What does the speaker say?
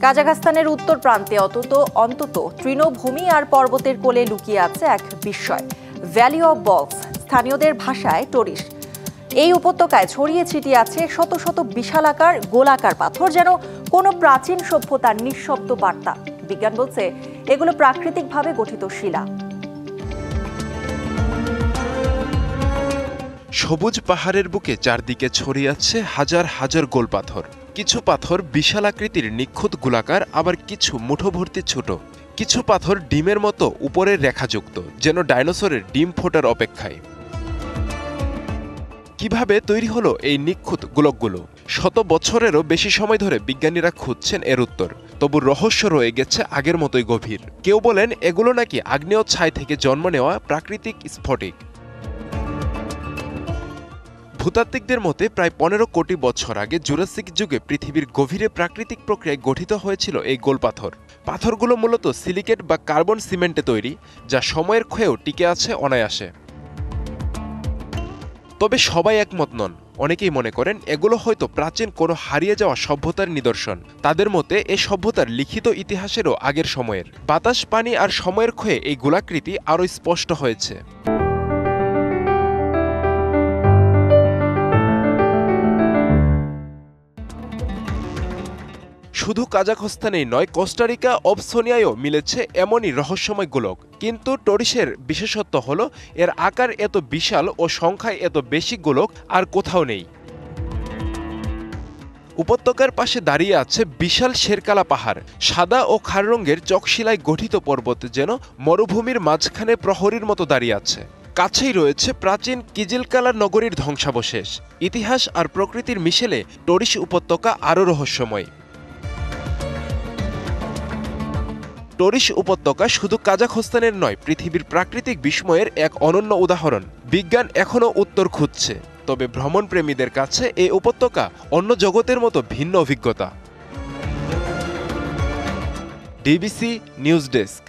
কাজাখস্তানের উত্তর প্রান্তে অন্তত তৃণভূমি আর পর্বতের কোলে লুকিয়ে আছে এক বিস্ময়, ভ্যালি অব বলস, স্থানীয়দের ভাষায় টরিশ। এই উপত্যকায় ছড়িয়ে ছিটিয়ে আছে শত শত বিশালাকার গোলাকার পাথর, যেন কোনো প্রাচীন সভ্যতার নিঃশব্দ বার্তা। বিজ্ঞান বলছে এগুলো প্রাকৃতিকভাবে গঠিত শিলা। সবুজ পাহাড়ের বুকে চারদিকে ছড়িয়ে আছে হাজার হাজার গোল পাথর। কিছু পাথর বিশাল আকৃতির নিখুঁত গোলাকার, আবার কিছু মুঠো ভর্তি ছোট। কিছু পাথর ডিমের মতো উপরের রেখাযুক্ত, যেন ডাইনোসরের ডিম ফোটার অপেক্ষায়। কিভাবে তৈরি হলো এই নিখুঁত গোলকগুলো? শত বছরেরও বেশি সময় ধরে বিজ্ঞানীরা খুঁজছেন এর উত্তর, তবু রহস্য রয়ে গেছে আগের মতোই গভীর। কেউ বলেন এগুলো নাকি আগ্নেয় ছাই থেকে জন্ম নেওয়া প্রাকৃতিক স্ফটিক। ভূতাত্ত্বিকদের মতে প্রায় 15 কোটি বছর আগে জুরাসিক যুগে পৃথিবীর গভীরে প্রাকৃতিক প্রক্রিয়ায় গঠিত হয়েছিল এই গোল পাথর। পাথরগুলো মূলত সিলিকেট বা কার্বন সিমেন্টে তৈরি, যা সময়ের ক্ষয়েও টিকে আছে অনায়াসে। তবে সবাই একমত নন। অনেকেই মনে করেন এগুলো হয়তো প্রাচীন কোনো হারিয়ে যাওয়া সভ্যতার নিদর্শন। তাদের মতে এই সভ্যতার লিখিত ইতিহাসেরও আগের সময়ের। বাতাস, পানি আর সময়ের ক্ষয়ে এই গোলাকৃতি আরও স্পষ্ট হয়েছে। শুধু কাজাখস্তানেই নয়, কোস্টারিকা, অবসোনিয়ায়ও মিলেছে এমনই রহস্যময় গোলক। কিন্তু টরিশের বিশেষত্ব হলো এর আকার এত বিশাল ও সংখ্যায় এত বেশি গোলক আর কোথাও নেই। উপত্যকার পাশে দাঁড়িয়ে আছে বিশাল শেরকালা পাহাড়, সাদা ও খাড় রঙের চকশিলায় গঠিত পর্বত যেন মরুভূমির মাঝখানে প্রহরীর মতো দাঁড়িয়ে আছে। কাছেই রয়েছে প্রাচীন কিজিলকালা নগরীর ধ্বংসাবশেষ। ইতিহাস আর প্রকৃতির মিশেলে টরিশ উপত্যকা আরও রহস্যময়। টরিশ উপত্যকা শুধু কাজাখস্তানের নয়, পৃথিবীর প্রাকৃতিক বিস্ময়ের এক অনন্য উদাহরণ। বিজ্ঞান এখনও উত্তর খুঁজছে, তবে ভ্রমণপ্রেমীদের কাছে এই উপত্যকা অন্য জগতের মতো ভিন্ন অভিজ্ঞতা। DBC news desk.